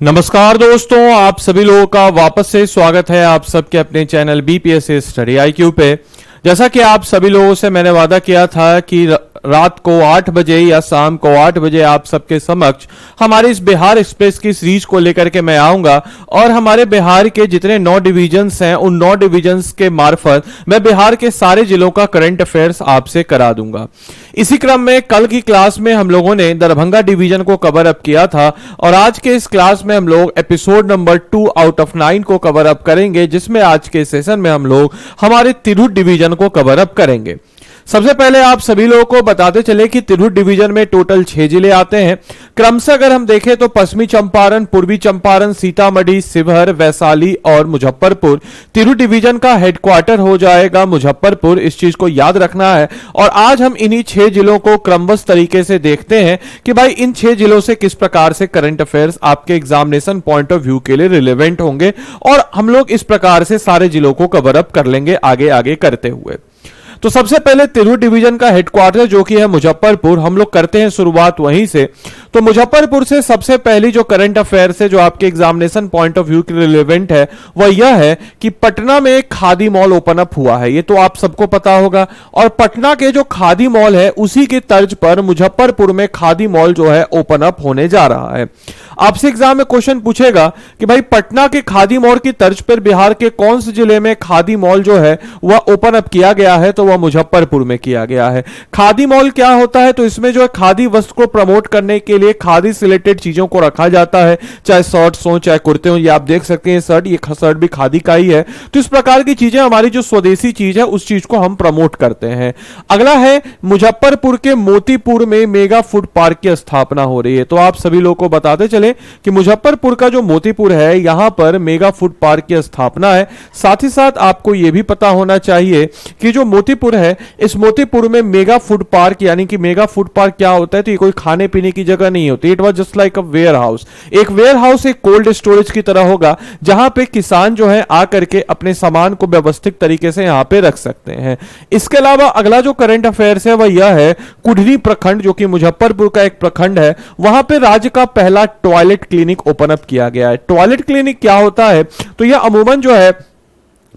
नमस्कार दोस्तों, आप सभी लोगों का वापस से स्वागत है आप सबके अपने चैनल बीपीएससी स्टडी आईक्यू पे। जैसा कि आप सभी लोगों से मैंने वादा किया था कि रात को 8 बजे या शाम को 8 बजे आप सबके समक्ष हमारे इस बिहार एक्सप्रेस की सीरीज को लेकर के मैं आऊंगा और हमारे बिहार के जितने 9 डिवीजन्स हैं उन 9 डिवीजन्स के मार्फत मैं बिहार के सारे जिलों का करंट अफेयर्स आपसे करा दूंगा। इसी क्रम में कल की क्लास में हम लोगों ने दरभंगा डिवीजन को कवर अप किया था और आज के इस क्लास में हम लोग एपिसोड नंबर 2 आउट ऑफ 9 को कवर अप करेंगे, जिसमें आज के सेशन में हम लोग हमारे तिरहुत डिवीजन को कवर अप करेंगे। सबसे पहले आप सभी लोगों को बताते चले कि तिरहुत डिवीजन में टोटल 6 जिले आते हैं। क्रमशः अगर हम देखें तो पश्चिमी चंपारण, पूर्वी चंपारण, सीतामढ़ी, शिवहर, वैशाली और मुजफ्फरपुर तिरहुत डिवीजन का हेडक्वार्टर हो जाएगा मुजफ्फरपुर। इस चीज को याद रखना है और आज हम इन्हीं 6 जिलों को क्रमबद्ध तरीके से देखते हैं कि भाई इन 6 जिलों से किस प्रकार से करंट अफेयर्स आपके एग्जामिनेशन पॉइंट ऑफ व्यू के लिए रिलेवेंट होंगे और हम लोग इस प्रकार से सारे जिलों को कवर अप कर लेंगे आगे आगे करते हुए। तो सबसे पहले तिरहुत डिवीजन का हेडक्वार्टर जो कि है मुजफ्फरपुर, हम लोग करते हैं शुरुआत वहीं से। तो मुजफ्फरपुर से सबसे पहली जो करंट अफेयर्स है जो आपके एग्जामिनेशन पॉइंट ऑफ व्यू के रिलेवेंट है वह यह है कि पटना में एक खादी मॉल ओपन अप हुआ है। ये तो आप सबको पता होगा और पटना के जो खादी मॉल है उसी की तर्ज पर मुजफ्फरपुर में खादी मॉल जो है ओपन अप होने जा रहा है। आपसे एग्जाम में क्वेश्चन पूछेगा कि भाई पटना के खादी मॉल की तर्ज पर बिहार के कौन से जिले में खादी मॉल जो है वह ओपन अप किया गया है, तो वह मुजफ्फरपुर में किया गया है। खादी मॉल क्या होता है, तो इसमें जो है खादी वस्त्र को प्रमोट करने के लिए खादी से रिलेटेड चीजों को रखा जाता है, चाहे शर्ट्स हो चाहे कुर्ते हो। ये आप देख सकते हैं शर्ट, ये शर्ट भी खादी का ही है। तो इस प्रकार की चीजें हमारी जो स्वदेशी चीज है उस चीज को हम प्रमोट करते हैं। अगला है मुजफ्फरपुर के मोतीपुर में मेगा फूड पार्क की स्थापना हो रही है। तो आप सभी लोगों को बताते चले कि मुजफ्फरपुर का जो मोतीपुर है यहां पर मेगा फूड पार्क की स्थापना है। साथ ही साथ आपको यह भी पता होना चाहिए कि जो मोतीपुर है इस मोतीपुर में मेगा फूड पार्क, यानी कि मेगा फूड पार्क क्या होता है, तो ये कोई खाने पीने की जगह नहीं होती। It was just like a warehouse. एक वेयर हाउस एक कोल्ड स्टोरेज की तरह होगा जहां पे किसान जो है आकर के अपने सामान को व्यवस्थित तरीके से यहां पे रख सकते हैं। इसके अलावा अगला जो करंट अफेयर्स है वह यह है कुढ़नी प्रखंड जो कि मुजफ्फरपुर का एक प्रखंड है, वहां पे राज्य का पहला टॉयलेट क्लिनिक ओपन अप किया गया है। टॉयलेट क्लिनिक क्या होता है, तो यह अमूमन जो है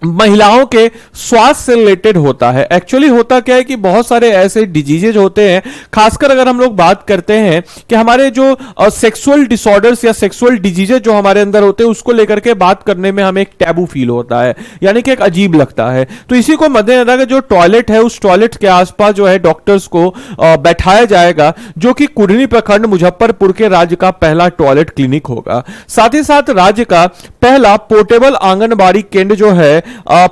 महिलाओं के स्वास्थ्य से रिलेटेड होता है। एक्चुअली होता क्या है कि बहुत सारे ऐसे डिजीजेज होते हैं, खासकर अगर हम लोग बात करते हैं कि हमारे जो सेक्सुअल डिसऑर्डर्स या सेक्सुअल डिजीजेज जो हमारे अंदर होते हैं उसको लेकर के बात करने में हमें एक टैबू फील होता है, यानी कि एक अजीब लगता है। तो इसी को मद्देनजर जो टॉयलेट है उस टॉयलेट के आसपास जो है डॉक्टर्स को बैठाया जाएगा, जो कि कुढ़नी प्रखंड मुजफ्फरपुर के राज्य का पहला टॉयलेट क्लिनिक होगा। साथ ही साथ राज्य का पहला पोर्टेबल आंगनबाड़ी केंद्र जो है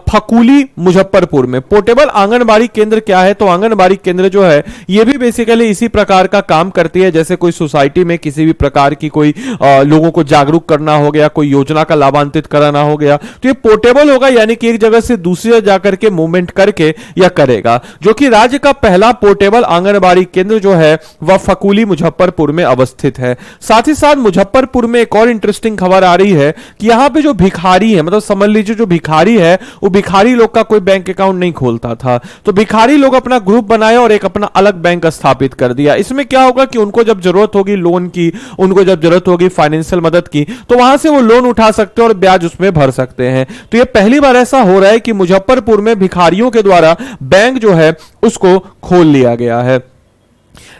फकुली मुजफ्फरपुर में। पोर्टेबल आंगनबाड़ी केंद्र क्या है, तो आंगनबाड़ी केंद्र जो है ये भी बेसिकली इसी प्रकार का काम करती है जैसे कोई सोसाइटी में किसी भी प्रकार की कोई लोगों को जागरूक करना हो गया, कोई योजना का लाभान्वित कराना हो गया, तो ये पोर्टेबल होगा, यानी कि एक जगह से दूसरी जगह जाकर के मूवमेंट करके यह करेगा। जो कि राज्य का पहला पोर्टेबल आंगनबाड़ी केंद्र जो है वह फकुली मुजफ्फरपुर में अवस्थित है। साथ ही साथ मुजफ्फरपुर में एक और इंटरेस्टिंग खबर आ रही है कि यहां पे जो भिखारी है, मतलब समझ लीजिए जो भिखारी है वो भिखारी लोग का कोई बैंक अकाउंट नहीं खोलता था, तो भिखारी लोग अपना ग्रुप बनाए और एक अपना अलग बैंक स्थापित कर दिया। इसमें क्या होगा कि उनको जब जरूरत होगी लोन की, उनको जब जरूरत होगी फाइनेंशियल मदद की, तो वहां से वो लोन उठा सकते हैं और ब्याज उसमें भर सकते हैं। तो ये पहली बार ऐसा हो रहा है कि मुजफ्फरपुर में भिखारियों के द्वारा बैंक जो है उसको खोल लिया गया है।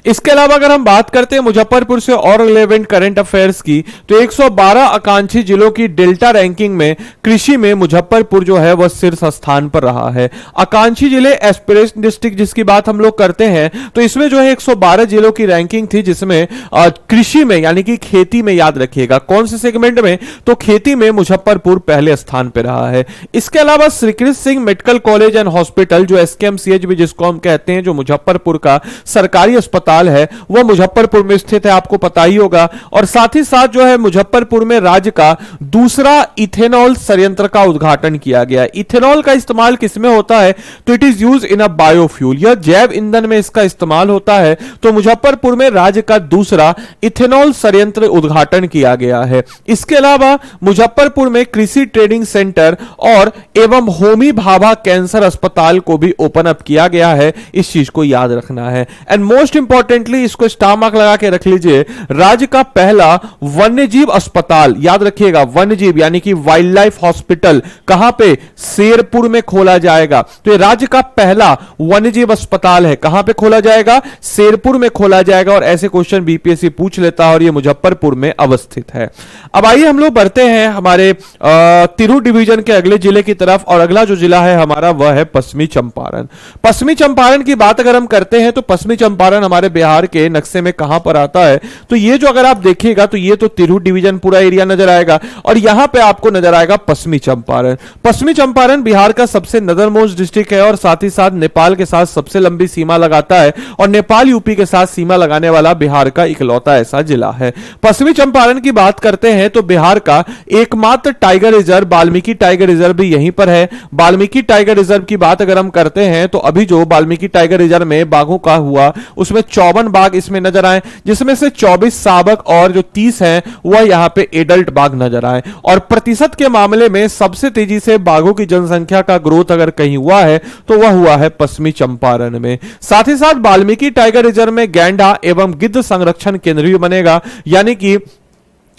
इसके अलावा अगर हम बात करते हैं मुजफ्फरपुर से और रिलेवेंट करंट अफेयर्स की, तो 112 आकांक्षी जिलों की डेल्टा रैंकिंग में कृषि में मुजफ्फरपुर जो है वह शीर्ष स्थान पर रहा है। आकांक्षी जिले एस्पिरेशन डिस्ट्रिक्ट जिसकी बात हम लोग करते हैं, तो इसमें जो है 112 जिलों की रैंकिंग थी, जिसमें कृषि में यानी कि खेती में, याद रखिएगा कौन से सेगमेंट में, तो खेती में मुजफ्फरपुर पहले स्थान पर रहा है। इसके अलावा Shri Krishna Singh medical college and hospital जो एसकेएमसीएच भी जिसको हम कहते हैं, जो मुजफ्फरपुर का सरकारी अस्पताल है वह मुजफ्फरपुर में स्थित है, आपको पता ही होगा। और साथ ही साथ जो है मुजफ्फरपुर में राज्य का दूसरा इथेनॉल संयंत्र का उद्घाटन किया गया। इथेनॉल का इस्तेमाल किसमें होता है, तो it is use in a biofuel, यह जैव ईंधन में इसका इस्तेमाल होता है। तो मुजफ्फरपुर में राज्य का दूसरा इथेनॉल संयंत्र उद्घाटन किया गया है। इसके अलावा मुजफ्फरपुर में कृषि ट्रेनिंग सेंटर और एवं होमी भाभा कैंसर अस्पताल को भी ओपन अप किया गया है। इस चीज को याद रखना है। एंड मोस्ट इंपॉर्टेंट इंपॉर्टेंटली इसको स्टार मार्क लगा के रख लीजिए, राज्य का पहला वन्यजीव अस्पताल, याद रखिएगा वन्यजीव यानी कि वाइल्ड लाइफ हॉस्पिटल कहां पे, शेरपुर में खोला जाएगा। तो ये राज्य का पहला वन्यजीव अस्पताल है, कहां पे खोला जाएगा, शेरपुर में खोला जाएगा। और ऐसे क्वेश्चन बीपीएससी पूछ लेता है और ये मुजफ्फरपुर में अवस्थित है। अब आइए हम लोग बढ़ते हैं हमारे तिरहुत डिवीजन के अगले जिले की तरफ, और अगला जो जिला है हमारा वह है पश्चिमी चंपारण। पश्चिमी चंपारण की बात अगर हम करते हैं तो पश्चिमी चंपारण हमारे बिहार के नक्शे में कहां पर आता है, तो ये जो अगर आप देखिएगा तो ये तो तिरहुत डिवीजन पूरा एरिया नजर आएगा, और यहां पे आपको नजर आएगा पश्चिमी चंपारण। पश्चिमी चंपारण बिहार का सबसे नदर मोस्ट डिस्ट्रिक्ट है और साथ ही साथ नेपाल के साथ सबसे लंबी सीमा लगाता है, और नेपाल यूपी के साथ सीमा लगाने वाला बिहार का इकलौता ऐसा जिला है। पश्चिमी चंपारण की बात करते हैं तो बिहार का एकमात्र tiger reserve Valmiki tiger reserve भी यहीं पर है। वाल्मीकि टाइगर रिजर्व की बात अगर हम करते हैं तो अभी जो वाल्मीकि टाइगर रिजर्व में बाघों का हुआ उसमें 54 बाघ इसमें नजर आए, जिसमें से 24 साबक और जो 30 हैं वह यहां पे एडल्ट बाघ नजर आए। और प्रतिशत के मामले में सबसे तेजी से बाघों की जनसंख्या का ग्रोथ अगर कहीं हुआ है तो वह हुआ है पश्चिमी चंपारण में। साथ ही साथ वाल्मीकि टाइगर रिजर्व में गैंडा एवं गिद्ध संरक्षण केंद्र भी बनेगा, यानी कि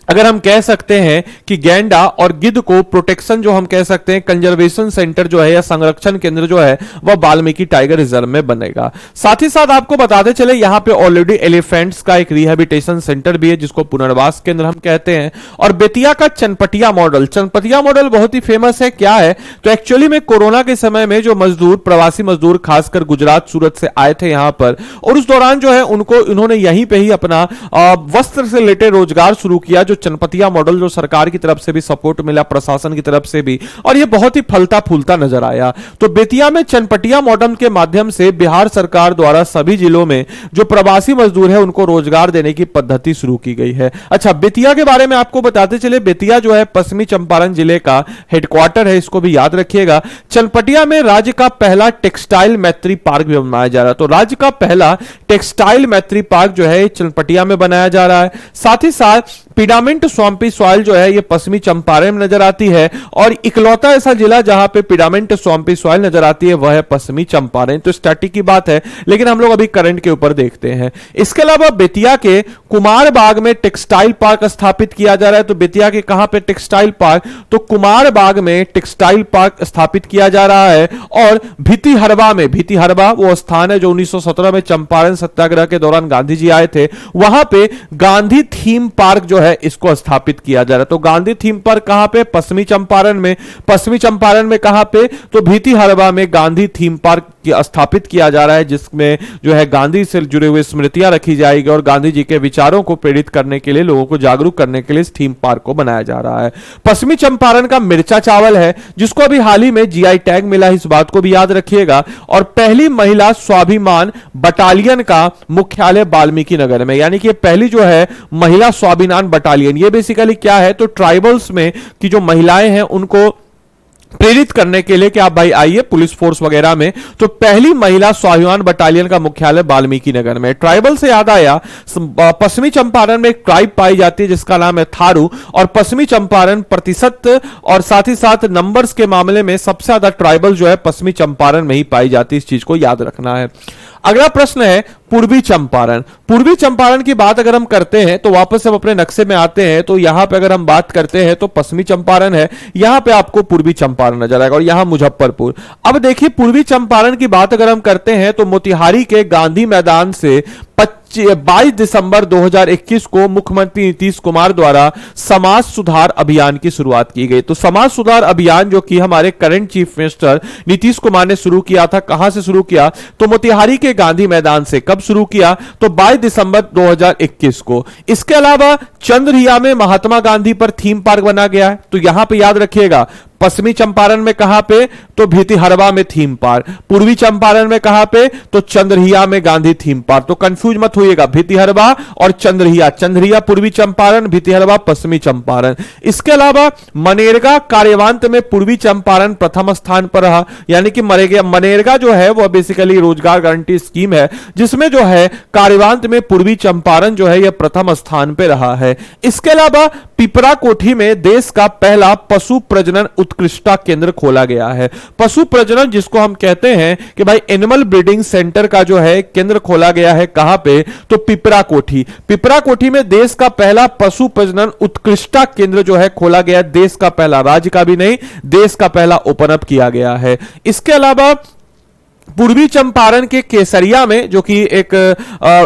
अगर हम कह सकते हैं कि गैंडा और गिद्ध को प्रोटेक्शन जो हम कह सकते हैं कंजर्वेशन सेंटर जो है या संरक्षण केंद्र जो है वह वाल्मीकि टाइगर रिजर्व में बनेगा। साथ ही साथ आपको बताते चले यहां पे ऑलरेडी एलिफेंट्स का एक रिहेबिलिटेशन सेंटर भी है जिसको पुनर्वास केंद्र हम कहते हैं। और बेतिया का चनपटिया मॉडल, चनपटिया मॉडल बहुत ही फेमस है। क्या है तो एक्चुअली में कोरोना के समय में जो मजदूर, प्रवासी मजदूर खासकर गुजरात सूरत से आए थे यहां पर, और उस दौरान जो है उन्होंने यहीं पर ही अपना वस्त्र से रिलेटेड रोजगार शुरू किया, जो चनपटिया मॉडल जो सरकार की तरफ से भी सपोर्ट मिला, प्रशासन की तरफ से भी, और यह बहुत ही फलता फूलता नजर आया। तो बेतिया में चनपटिया मॉडल के माध्यम से बिहार सरकार द्वारा सभी जिलों में जो प्रवासी मजदूर है उनको रोजगार देने की पद्धति शुरू की गई है। अच्छा, बेतिया के बारे में आपको बताते चले, बेतिया जो है पश्चिमी चंपारण जिले का हेडक्वार्टर है, इसको भी याद रखिएगा। चनपटिया में राज्य का पहला टेक्सटाइल मैत्री पार्क भी बनाया जा रहा है। तो राज्य का पहला टेक्सटाइल मैत्री पार्क जो है चनपटिया में बनाया जा रहा है। साथ ही साथ पिडामेंट स्वाम्पी सॉइल जो है ये पश्चिमी चंपारण में नजर आती है, और इकलौता ऐसा जिला जहां पे पिडामेंट स्वाम्पी सॉइल नजर आती है वह है पश्चिमी चंपारण। तो स्टैटिक की बात है, लेकिन हम लोग अभी करंट के ऊपर देखते हैं। इसके अलावा बेतिया के कुमार बाग में टेक्सटाइल पार्क स्थापित किया जा रहा है। तो बेतिया के कहां पे टेक्सटाइल पार्क, तो कुमार बाग में टेक्सटाइल पार्क स्थापित किया जा रहा है। और भितिहरवा में, भितिहरवा वो स्थान है जो 1917 में चंपारण सत्याग्रह के दौरान गांधी जी आए थे, वहां पे गांधी थीम पार्क जो है इसको स्थापित किया जा रहा है। तो गांधी थीम पार्क कहां पे, पश्चिमी चंपारण में। पश्चिमी चंपारण में कहां पे, तो भितिहरवा में गांधी थीम पार्क स्थापित किया जा रहा है, जिसमें जो है गांधी से जुड़े हुए स्मृतियां रखी जाएगी और गांधी जी के विचारों को प्रेरित करने के लिए, लोगों को जागरूक करने के लिए इस थीम पार्क को बनाया जा रहा है। पश्चिमी चंपारण का मिर्चा चावल है जिसको अभी हाल ही में जीआई टैग मिला है, इस बात को भी याद रखिएगा। और पहली महिला स्वाभिमान बटालियन का मुख्यालय वाल्मीकि नगर में, यानी कि पहली जो है महिला स्वाभिमान बटालियन, ये बेसिकली क्या है तो ट्राइबल्स में की जो महिलाएं हैं उनको प्रेरित करने के लिए कि आप भाई आइए पुलिस फोर्स वगैरह में। तो पहली महिला स्वाभिमान बटालियन का मुख्यालय वाल्मीकि नगर में। ट्राइबल से याद आया, पश्चिमी चंपारण में एक ट्राइब पाई जाती है जिसका नाम है थारू, और पश्चिमी चंपारण प्रतिशत और साथ ही साथ नंबर्स के मामले में सबसे ज्यादा ट्राइबल जो है पश्चिमी चंपारण में ही पाई जाती है, इस चीज को याद रखना है। अगला प्रश्न है पूर्वी चंपारण। पूर्वी चंपारण की बात अगर हम करते हैं तो वापस हम अपने नक्शे में आते हैं, तो यहां पे अगर हम बात करते हैं तो पश्चिमी चंपारण है, यहां पे आपको पूर्वी चंपारण नजर आएगा, और यहां मुजफ्फरपुर। अब देखिए पूर्वी चंपारण की बात अगर हम करते हैं तो मोतिहारी के गांधी मैदान से 22 दिसंबर 2021 को मुख्यमंत्री नीतीश कुमार द्वारा समाज सुधार अभियान की शुरुआत की गई। तो समाज सुधार अभियान जो कि हमारे current chief minister Nitish Kumar ने शुरू किया था, कहां से शुरू किया तो मोतिहारी के गांधी मैदान से। कब शुरू किया तो 22 दिसंबर 2021 को। इसके अलावा चंद्रहिया में महात्मा गांधी पर थीम पार्क बना गया है, तो यहां पे याद रखिएगा पश्चिमी चंपारण में कहां पे तो भितिहरवा में थीम पार्क, पूर्वी चंपारण में कहां पे तो चंद्रहिया में गांधी थीम पार्क। तो कंफ्यूज मत होइएगा, भितिहरवा और चंद्रहिया, चंद्रहिया पूर्वी चंपारण, भितिहरवा पश्चिमी चंपारण। इसके अलावा मनरेगा कार्यान्वयन में पूर्वी चंपारण प्रथम स्थान पर रहा, यानी कि मनरेगा जो है वह बेसिकली रोजगार गारंटी स्कीम है जिसमें जो है कार्यान्वयन में पूर्वी चंपारण जो है यह प्रथम स्थान पर रहा है। इसके अलावा पिपरा कोठी में देश का पहला पशु प्रजनन उत्कृष्टता केंद्र खोला गया है। पशु प्रजनन जिसको हम कहते हैं कि भाई एनिमल ब्रीडिंग सेंटर का जो है केंद्र खोला गया है, कहां पे, तो पिपरा कोठी। पिपरा कोठी में देश का पहला पशु प्रजनन उत्कृष्टता केंद्र जो है खोला गया। देश का पहला, राज्य का भी नहीं, देश का पहला ओपन अप किया गया है। इसके अलावा पूर्वी चंपारण के केसरिया में जो कि एक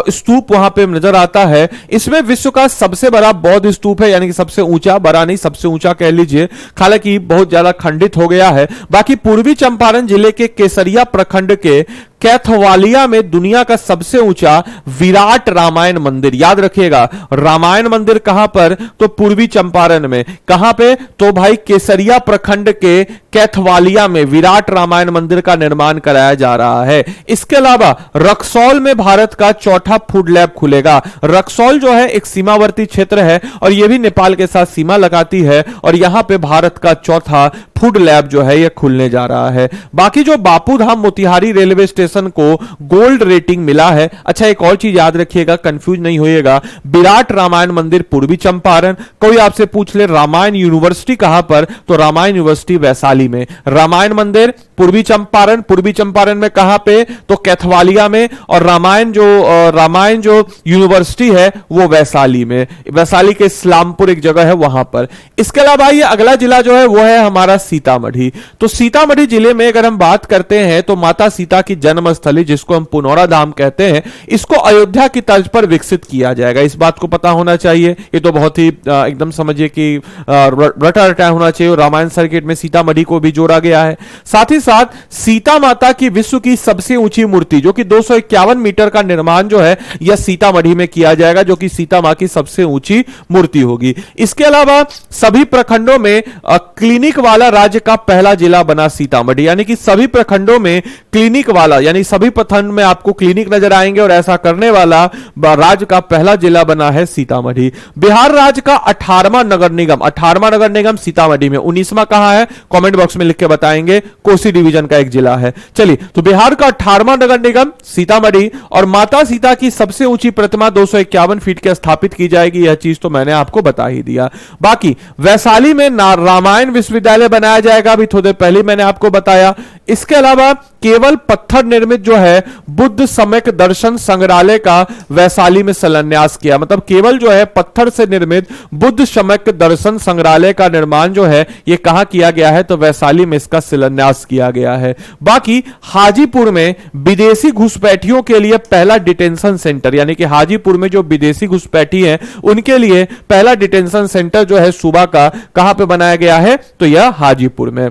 स्तूप वहां पे नजर आता है, इसमें विश्व का सबसे बड़ा बौद्ध स्तूप है, यानी कि सबसे ऊंचा, बड़ा नहीं सबसे ऊंचा कह लीजिए, हालांकि बहुत ज्यादा खंडित हो गया है। बाकी पूर्वी चंपारण जिले के केसरिया प्रखंड के कैथवालिया में दुनिया का सबसे ऊंचा विराट रामायण मंदिर, याद रखिएगा रामायण मंदिर कहां पर, तो पूर्वी चंपारण में। कहां पे, तो भाई केसरिया प्रखंड के कैथवालिया में विराट रामायण मंदिर का निर्माण कराया जा रहा है। इसके अलावा रक्सौल में भारत का चौथा फूड लैब खुलेगा। रक्सौल जो है एक सीमावर्ती क्षेत्र है और यह भी नेपाल के साथ सीमा लगाती है, और यहां पे भारत का चौथा फूड लैब जो है यह खुलने जा रहा है। बाकी जो बापूधाम मोतिहारी रेलवे स्टेशन को गोल्ड रेटिंग मिला है। अच्छा, एक और चीज याद रखिएगा, कंफ्यूज नहीं होइएगा, विराट रामायण मंदिर पूर्वी चंपारण। कोई आपसे पूछ ले रामायण यूनिवर्सिटी कहां पर, तो रामायण यूनिवर्सिटी वैशाली में। रामायण मंदिर पूर्वी चंपारण में कहां पे, तो कैथवालिया में। और रामायण जो यूनिवर्सिटी है वो वैशाली में, वैशाली के इस्लामपुर एक जगह है वहां पर। इसके अलावा ये अगला जिला जो है वो है हमारा सीतामढ़ी। तो सीतामढ़ी जिले में अगर हम बात करते हैं तो माता सीता की जन्मस्थली जिसको हम पुनौरा धाम कहते हैं, इसको अयोध्या की तर्ज पर विकसित किया जाएगा। इस बात को पता होना चाहिए, ये तो बहुत ही एकदम समझिए कि रटा रटा होना चाहिए। रामायण सर्किट में सीतामढ़ी को भी जोड़ा गया है। साथ ही साथ सीता माता की विश्व की सबसे ऊंची मूर्ति जो कि 251 मीटर का निर्माण जो है यह सीतामढ़ी में किया जाएगा, जो कि सीता मां की सबसे ऊंची मूर्ति होगी। इसके अलावा सभी प्रखंडों में क्लिनिक वाला राज्य का पहला जिला बना सीतामढ़ी, यानी कि सभी प्रखंडों में क्लिनिक वाला, यानी सभी प्रखंड में आपको क्लिनिक नजर आएंगे और ऐसा करने वाला राज्य का पहला जिला बना है सीतामढ़ी। बिहार राज्य का 18वां नगर निगम सीतामढ़ी में। 19वां कहां है, कमेंट बॉक्स में लिख के बताएंगे, कोसी डिवीजन का एक जिला है। चलिए, तो बिहार का 18वां नगर निगम सीतामढ़ी। और माता सीता की सबसे ऊंची प्रतिमा 251 फीट के स्थापित की जाएगी, यह चीज तो मैंने आपको बता ही दिया। बाकी वैशाली में रामायण विश्वविद्यालय बनाया जाएगा, अभी थोड़ी देर पहले मैंने आपको बताया। इसके अलावा केवल पत्थर निर्मित जो है बुद्ध सम्यक दर्शन संग्रहालय का वैशाली में शिलान्यास किया, मतलब केवल जो है पत्थर से निर्मित बुद्ध सम्यक दर्शन संग्रहालय का निर्माण जो है यह कहां किया गया है, तो वैशाली में इसका शिलान्यास किया गया है। बाकी हाजीपुर में विदेशी घुसपैठियों के लिए पहला डिटेंशन सेंटर, यानी कि हाजीपुर में जो विदेशी घुसपैठी हैं उनके लिए पहला डिटेंशन सेंटर जो है सूबा का कहां पे बनाया गया है, तो यह हाजीपुर में।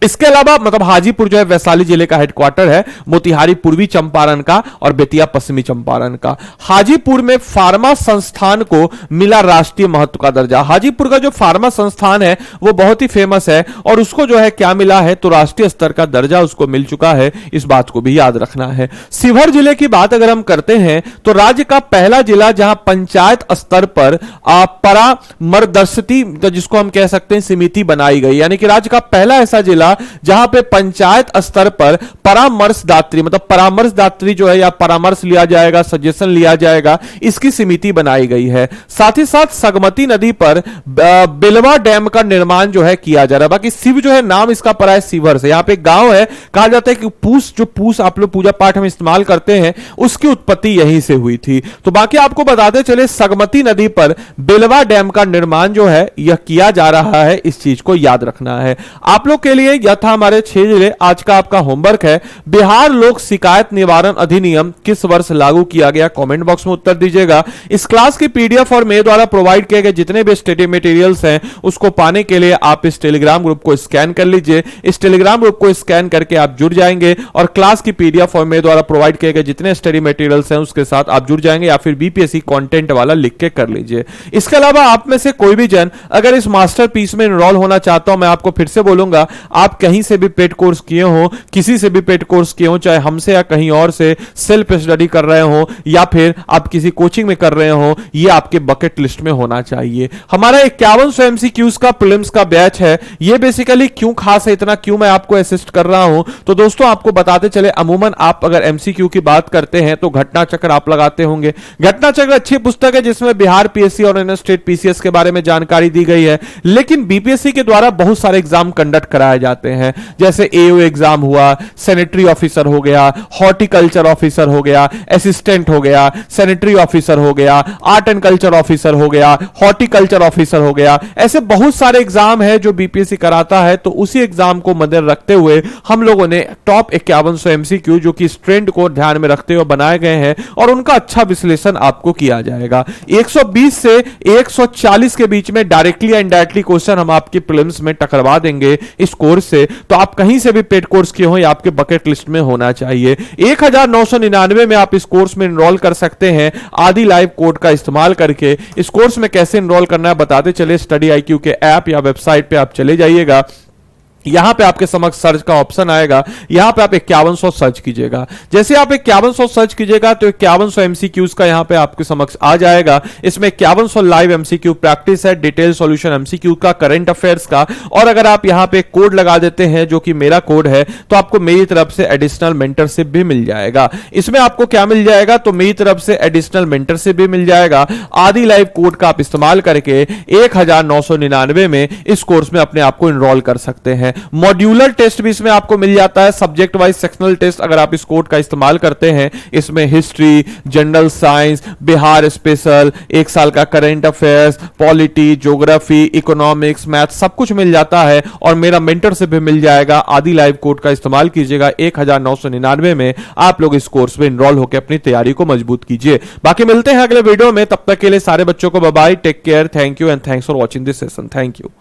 इसके अलावा मतलब हाजीपुर जो है वैशाली जिले का हेडक्वार्टर है, मोतिहारी पूर्वी चंपारण का और बेतिया पश्चिमी चंपारण का। हाजीपुर में फार्मा संस्थान को मिला राष्ट्रीय महत्व का दर्जा। हाजीपुर का जो फार्मा संस्थान है वो बहुत ही फेमस है और उसको जो है क्या मिला है, तो राष्ट्रीय स्तर का दर्जा उसको मिल चुका है, इस बात को भी याद रखना है। शिवहर जिले की बात अगर हम करते हैं तो राज्य का पहला जिला जहां पंचायत स्तर पर परामर्शती जिसको हम कह सकते हैं समिति बनाई गई, यानी कि राज्य का पहला ऐसा जिला जहां पे पंचायत स्तर पर परामर्शदात्री मतलब परामर्शदात्री जो है या परामर्श लिया जाएगा, सजेशन लिया जाएगा, इसकी समिति बनाई गई है। साथ ही साथ सगमती नदी पर बिलवा डैम का निर्माण जो है किया जा रहा है। बाकी शिव जो है नाम इसका पड़ा है शिवर से, यहां पे गांव है, कहा जाता है कि पूस आप लोग पूजा पाठ में इस्तेमाल करते हैं, उसकी उत्पत्ति यहीं से हुई थी। तो बाकी आपको बताते चले सगमती नदी पर बिलवा डैम का निर्माण जो है यह किया जा रहा है, इस चीज को याद रखना है। आप लोग के लिए यह था हमारे 6 जिले। आज का आपका होमवर्क है, बिहार लोक शिकायत निवारण अधिनियम किस वर्ष लागू किया गया, कमेंट बॉक्स में उत्तर दीजिएगा। इस क्लास की पीडीएफ और मेरे द्वारा प्रोवाइड किए गए जितने भी स्टडी मटेरियल्स हैं उसको पाने के लिए आप इस टेलीग्राम ग्रुप को स्कैन कर लीजिए। इस टेलीग्राम ग्रुप को स्कैन करके आप जुड़ जाएंगे और क्लास की पीडीएफ और मेरे द्वारा प्रोवाइड किए गए जितने स्टडी मटेरियल्स हैं उसके साथ आप जुड़ जाएंगे, या फिर बीपीएससी कंटेंट वाला लिख के कर लीजिए। इसके अलावा आप में से कोई भी जन अगर इस मास्टर पीस में इनरोल होना चाहता हूं, मैं आपको फिर से बोलूंगा, आप आप कहीं से भी पेड कोर्स किए हो, किसी से भी पेड कोर्स किए हो, चाहे हमसे या कहीं और से सेल्फ स्टडी कर रहे हो या फिर आप किसी कोचिंग में कर रहे हो, ये आपके बकेट लिस्ट में होना चाहिए। हमारा 5100 एमसीक्यूज का प्रीलिम्स का बैच है। ये बेसिकली क्यों खास है, इतना क्यों मैं आपको असिस्ट कर रहा हूं, तो दोस्तों आपको बताते चले, अमूमन आप अगर एमसीक्यू की बात करते हैं तो घटना चक्र आप लगाते होंगे। घटना चक्र अच्छी पुस्तक है जिसमें बिहार पीएससी और अन्य स्टेट पीसीएस के बारे में जानकारी दी गई है, लेकिन बीपीएससी के द्वारा बहुत सारे एग्जाम कंडक्ट कराए जाते हैं, जैसे एओ एग्जाम हुआ, सैनिटरी ऑफिसर हो गया, हॉर्टिकल्चर ऑफिसर हो गया, असिस्टेंट हो गया, सैनिटरी ऑफिसर हो गया, आर्ट एंड कल्चर ऑफिसर हो गया, हॉर्टिकल्चर ऑफिसर हो गया। ऐसे बहुत सारे एग्जाम है जो बीपीएससी कराता है। तो उसी एग्जाम को मद्देनजर रखते हुए हम लोगों ने टॉप 5100 एमसीक्यू जो कि इस ट्रेंड को ध्यान में रखते हुए बनाए गए हैं और उनका अच्छा विश्लेषण आपको किया जाएगा। 120 से 140 के बीच में डायरेक्टली या इनडायरेक्टली क्वेश्चन हम आपके प्रीलिम्स में टकरवा देंगे इस कोर्स से। तो आप कहीं से भी पेड कोर्स किए हो, ये आपके बकेट लिस्ट में होना चाहिए। 1999 में आप इस कोर्स में एनरोल कर सकते हैं आदि लाइव कोड का इस्तेमाल करके। इस कोर्स में कैसे एनरोल करना है बताते चले, स्टडी आईक्यू के ऐप या वेबसाइट पे आप चले जाइएगा। यहां पे आपके समक्ष सर्च का ऑप्शन आएगा, यहां पे आप 5100 सर्च कीजिएगा। जैसे आप 5100 सर्च कीजिएगा तो 5100 एमसीक्यूज का यहां पे आपके समक्ष आ जाएगा। इसमें 5100 लाइव एमसीक्यू प्रैक्टिस है, डिटेल सॉल्यूशन एमसीक्यू का, करंट अफेयर्स का, और अगर आप यहां पे कोड लगा देते हैं जो कि मेरा कोड है तो आपको मेरी तरफ से एडिशनल मेंटरशिप भी मिल जाएगा। इसमें आपको क्या मिल जाएगा, तो मेरी तरफ से एडिशनल मेंटरशिप भी मिल जाएगा। आदि लाइव कोड का आप इस्तेमाल करके 1999 में इस कोर्स में अपने आप को एनरोल कर सकते हैं। मॉड्यूलर टेस्ट भी इसमें आपको मिल जाता है, सब्जेक्ट वाइज सेक्शनल टेस्ट अगर आप इस कोड का इस्तेमाल करते हैं। इसमें history, general science, Bihar special, एक साल का current affairs, polity, geography, economics, math सब कुछ मिल जाता है और मेरा मेंटरशिप भी मिल जाएगा। आदि लाइव कोड का इस्तेमाल कीजिएगा। 1999 में आप लोग इस कोर्स में एनरोल होकर अपनी तैयारी को मजबूत कीजिए। बाकी मिलते हैं अगले वीडियो में, तब तक के लिए सारे बच्चों को bye bye, take care, thank you and thanks for watching this session. Thank you.